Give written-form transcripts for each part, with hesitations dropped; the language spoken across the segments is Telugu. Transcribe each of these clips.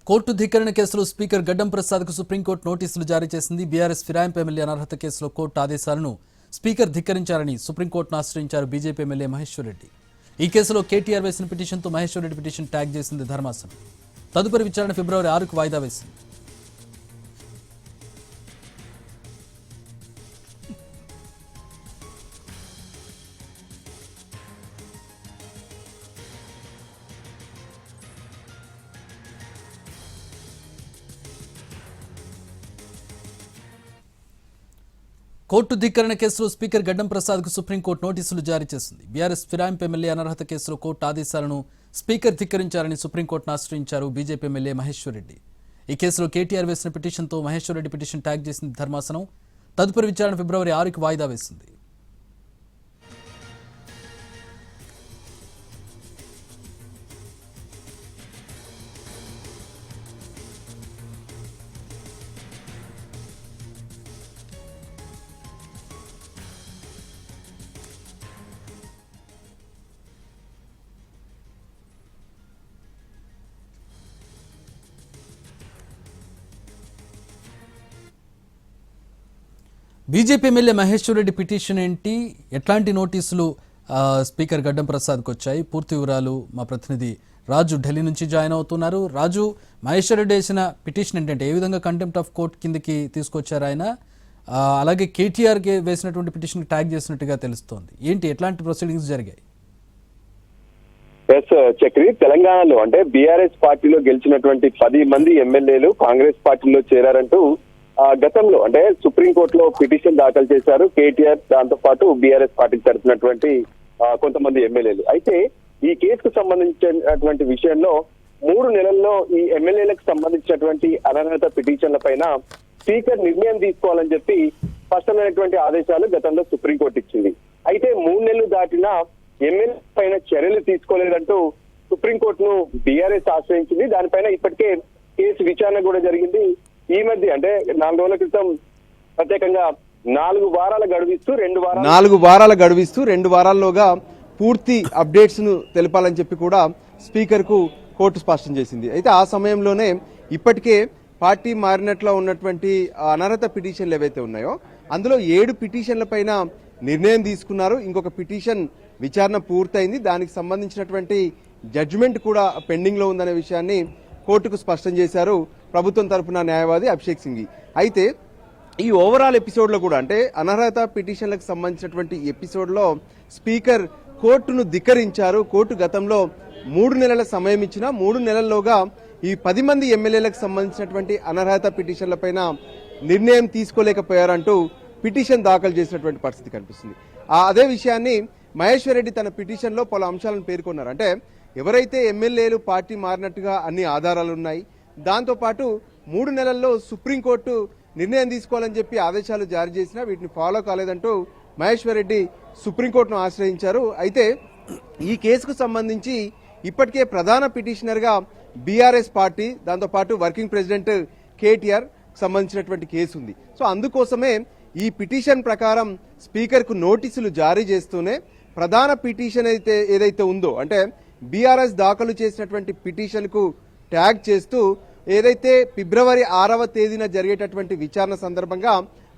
కోర్టు ధిక్కరణ కేసులో స్పీకర్ గడ్డం ప్రసాద్ కు సుప్రీంకోర్టు నోటీసులు జారీ చేసింది. బీఆర్ఎస్ ఫిరాయింపు ఎమ్మెల్యే అనర్హత కేసులో కోర్టు ఆదేశాలను స్పీకర్ ధిక్కరించారని సుప్రీంకోర్టును ఆశ్రయించారు బీజేపీ ఎమ్మెల్యే మహేశ్వర్ రెడ్డి. ఈ కేసులో కేటీఆర్ వేసిన పిటిషన్తో మహేశ్వర్ రెడ్డి పిటిషన్ ట్యాగ్ చేసింది ధర్మాసనం. తదుపరి విచారణ ఫిబ్రవరి 6కు వాయిదా వేసింది. కోర్టు ధిక్కరణ కేసులో స్పీకర్ గడ్డం ప్రసాద్ కు సుప్రీంకోర్టు నోటీసులు జారీ చేసింది. బీఆర్ఎస్ ఫిరాయింపు ఎమ్మెల్యే అనర్హత కేసులో కోర్టు ఆదేశాలను స్పీకర్ ధిక్కరించారని సుప్రీంకోర్టును ఆశ్రయించారు బీజేపీ ఎమ్మెల్యే మహేశ్వర్ రెడ్డి. ఈ కేసులో కేటీఆర్ వేసిన పిటిషన్తో మహేశ్వర్ రెడ్డి పిటిషన్ ట్యాగ్ చేసింది ధర్మాసనం. తదుపరి విచారణ ఫిబ్రవరి 6కు వాయిదా వేసింది. BJP MLA Maheshwar Reddy petition ఏంటి, ఎట్లాంటి నోటీసులు స్పీకర్ గడ్డం ప్రసాద్కి వచ్చాయి? పూర్తి వివరాలు మా ప్రతినిధి రాజు ఢిల్లీ నుంచి జాయిన్ అవుతున్నారు. రాజు, మహేశ్వర్ రెడ్డి వేసిన పిటిషన్ ఏంటంటే ఏ విధంగా కంటెంప్ట్ ఆఫ్ కోర్ట్ కిందకి తీసుకొచ్చారు ఆయన? అలాగే కేటీఆర్కి వేసినటువంటి పిటిషన్ ట్యాగ్ చేసినట్టుగా తెలుస్తోంది. ఏంటి, ఎట్లాంటి ప్రొసీడింగ్స్ జరిగాయి? చక్రి, తెలంగాణలో అంటే బీఆర్ఎస్ పార్టీలో గెలిచినటువంటి 10 మంది ఎమ్మెల్యేలు కాంగ్రెస్ పార్టీలో చేరారంటూ గతంలో అంటే సుప్రీంకోర్టులో పిటిషన్ దాఖలు చేశారు కేటీఆర్, దాంతో పాటు బీఆర్ఎస్ పార్టీకి తరపునటువంటి కొంతమంది ఎమ్మెల్యేలు. అయితే ఈ కేసుకు సంబంధించినటువంటి విషయంలో 3 నెలల్లో ఈ ఎమ్మెల్యేలకు సంబంధించినటువంటి అనర్హత పిటిషన్ల పైన స్పీకర్ నిర్ణయం తీసుకోవాలని చెప్పి స్పష్టమైనటువంటి ఆదేశాలు గతంలో సుప్రీంకోర్టు ఇచ్చింది. అయితే 3 నెలలు దాటినా ఎమ్మెల్యే పైన చర్యలు తీసుకోలేదంటూ సుప్రీంకోర్టును బీఆర్ఎస్ ఆశ్రయించింది. దానిపైన ఇప్పటికే కేసు విచారణ కూడా జరిగింది. ఈ మధ్య అంటే 4 రోజుల క్రితం ప్రత్యేకంగా 4 వారాల గడువిస్తూ 2 వారాల్లోగా పూర్తి అప్డేట్స్ ను తెలపాలని చెప్పి కూడా స్పీకర్ కు కోర్టు స్పష్టం చేసింది. అయితే ఆ సమయంలోనే ఇప్పటికే పార్టీ మారినట్లు ఉన్నటువంటి అనర్హత పిటిషన్లు ఏవైతే ఉన్నాయో అందులో 7 పిటిషన్ల పైన నిర్ణయం తీసుకున్నారు. ఇంకొక పిటిషన్ విచారణ పూర్తయింది. దానికి సంబంధించినటువంటి జడ్జిమెంట్ కూడా పెండింగ్ లో ఉందనే విషయాన్ని కోర్టుకు స్పష్టం చేశారు ప్రభుత్వం తరఫున న్యాయవాది అభిషేక్ సింఘి. అయితే ఈ ఓవరాల్ ఎపిసోడ్ లో కూడా అంటే అనర్హత పిటిషన్లకు సంబంధించినటువంటి ఎపిసోడ్ లో స్పీకర్ కోర్టును ధిక్కరించారు. కోర్టు గతంలో 3 నెలల సమయం ఇచ్చిన 3 నెలల్లోగా ఈ 10 మంది ఎమ్మెల్యేలకు సంబంధించినటువంటి అనర్హత పిటిషన్ల పైన నిర్ణయం తీసుకోలేకపోయారంటూ పిటిషన్ దాఖలు చేసినటువంటి పరిస్థితి కనిపిస్తుంది. అదే విషయాన్ని మహేశ్వర్ రెడ్డి తన పిటిషన్ లో పలు అంశాలను పేర్కొన్నారు. అంటే ఎవరైతే ఎమ్మెల్యేలు పార్టీ మారినట్టుగా అన్ని ఆధారాలు ఉన్నాయి, దాంతో పాటు 3 నెలల్లో సుప్రీంకోర్టు నిర్ణయం తీసుకోవాలని చెప్పి ఆదేశాలు జారీ చేసినా వీటిని ఫాలో కాలేదంటూ మహేశ్వర్ రెడ్డి సుప్రీంకోర్టును ఆశ్రయించారు. అయితే ఈ కేసుకు సంబంధించి ఇప్పటికే ప్రధాన పిటిషనర్ గా బీఆర్ఎస్ పార్టీ, దాంతో పాటు వర్కింగ్ ప్రెసిడెంట్ కేటీఆర్ సంబంధించినటువంటి కేసు ఉంది. సో అందుకోసమే ఈ పిటిషన్ ప్రకారం స్పీకర్ కు నోటీసులు జారీ చేస్తూనే ప్రధాన పిటిషన్ అయితే ఏదైతే ఉందో అంటే బీఆర్ఎస్ దాఖలు చేసినటువంటి పిటిషన్ కు ట్యాగ్ చేస్తూ ఏదైతే ఫిబ్రవరి 6వ తేదీన జరిగేటటువంటి విచారణ సందర్భంగా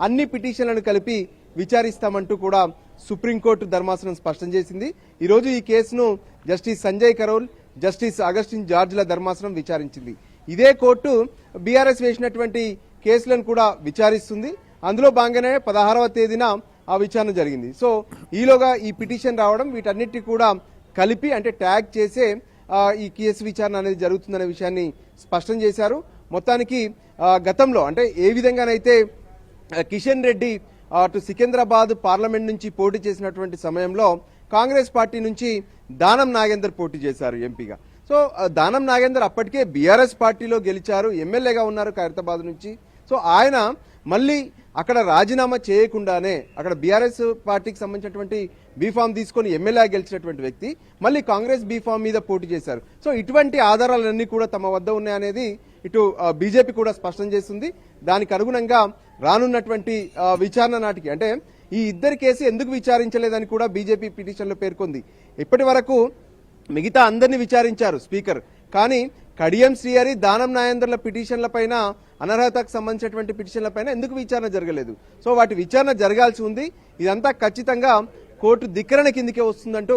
అన్ని పిటిషన్లను కలిపి విచారిస్తామంటూ కూడా సుప్రీంకోర్టు ధర్మాసనం స్పష్టం చేసింది. ఈ రోజు ఈ కేసును జస్టిస్ సంజయ్ కరోల్, జస్టిస్ అగస్టిన్ జార్జ్ల ధర్మాసనం విచారించింది. ఇదే కోర్టు బీఆర్ఎస్ వేసినటువంటి కేసులను కూడా విచారిస్తుంది. అందులో భాగంగానే 16వ తేదీన ఆ విచారణ జరిగింది. సో ఈలోగా ఈ పిటిషన్ రావడం, వీటన్నిటి కూడా కలిపి అంటే ట్యాగ్ చేసే ఈ కేసు విచారణ అనేది జరుగుతుందనే విషయాన్ని స్పష్టం చేశారు. మొత్తానికి గతంలో అంటే ఏ విధంగానైతే కిషన్ రెడ్డి అటు సికింద్రాబాద్ పార్లమెంట్ నుంచి పోటీ చేసినటువంటి సమయంలో కాంగ్రెస్ పార్టీ నుంచి దానం నాగేందర్ పోటీ చేశారు ఎంపీగా. సో దానం నాగేందర్ అప్పటికే బీఆర్ఎస్ పార్టీలో గెలిచారు, ఎమ్మెల్యేగా ఉన్నారు ఖైరతాబాద్ నుంచి. సో ఆయన మళ్ళీ అక్కడ రాజీనామా చేయకుండానే అక్కడ బీఆర్ఎస్ పార్టీకి సంబంధించినటువంటి బీఫామ్ తీసుకొని ఎమ్మెల్యే గెలిచినటువంటి వ్యక్తి మళ్ళీ కాంగ్రెస్ బీఫామ్ మీద పోటీ చేశారు. సో ఇటువంటి ఆధారాలన్నీ కూడా తమ వద్ద ఉన్నాయనేది ఇటు బీజేపీ కూడా స్పష్టం చేస్తుంది. దానికి అనుగుణంగా రానున్నటువంటి విచారణ నాటికి అంటే ఈ ఇద్దరి కేసు ఎందుకు విచారించలేదని కూడా బీజేపీ పిటిషన్లో పేర్కొంది. ఇప్పటి వరకు మిగతా అందరినీ విచారించారు స్పీకర్, కానీ కడియం శ్రీహరి, దానం నాయందర్ల పిటిషన్ల పైన, అనర్హతకు సంబంధించినటువంటి పిటిషన్ల పైన ఎందుకు విచారణ జరగలేదు? సో వాటి విచారణ జరగాల్సి ఉంది. ఇదంతా ఖచ్చితంగా కోర్టు ధిక్కరణ కిందికే వస్తుందంటూ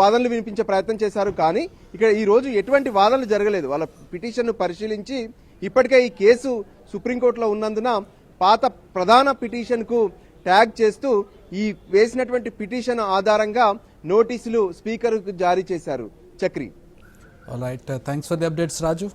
వాదనలు వినిపించే ప్రయత్నం చేశారు. కానీ ఇక్కడ ఈ రోజు ఎటువంటి వాదనలు జరగలేదు. వాళ్ళ పిటిషన్ను పరిశీలించి ఇప్పటికే ఈ కేసు సుప్రీంకోర్టులో ఉన్నందున పాత ప్రధాన పిటిషన్కు ట్యాగ్ చేస్తూ ఈ వేసినటువంటి పిటిషన్ ఆధారంగా నోటీసులు స్పీకర్కు జారీ చేశారు. Chakri. All right, thanks for the updates Raju.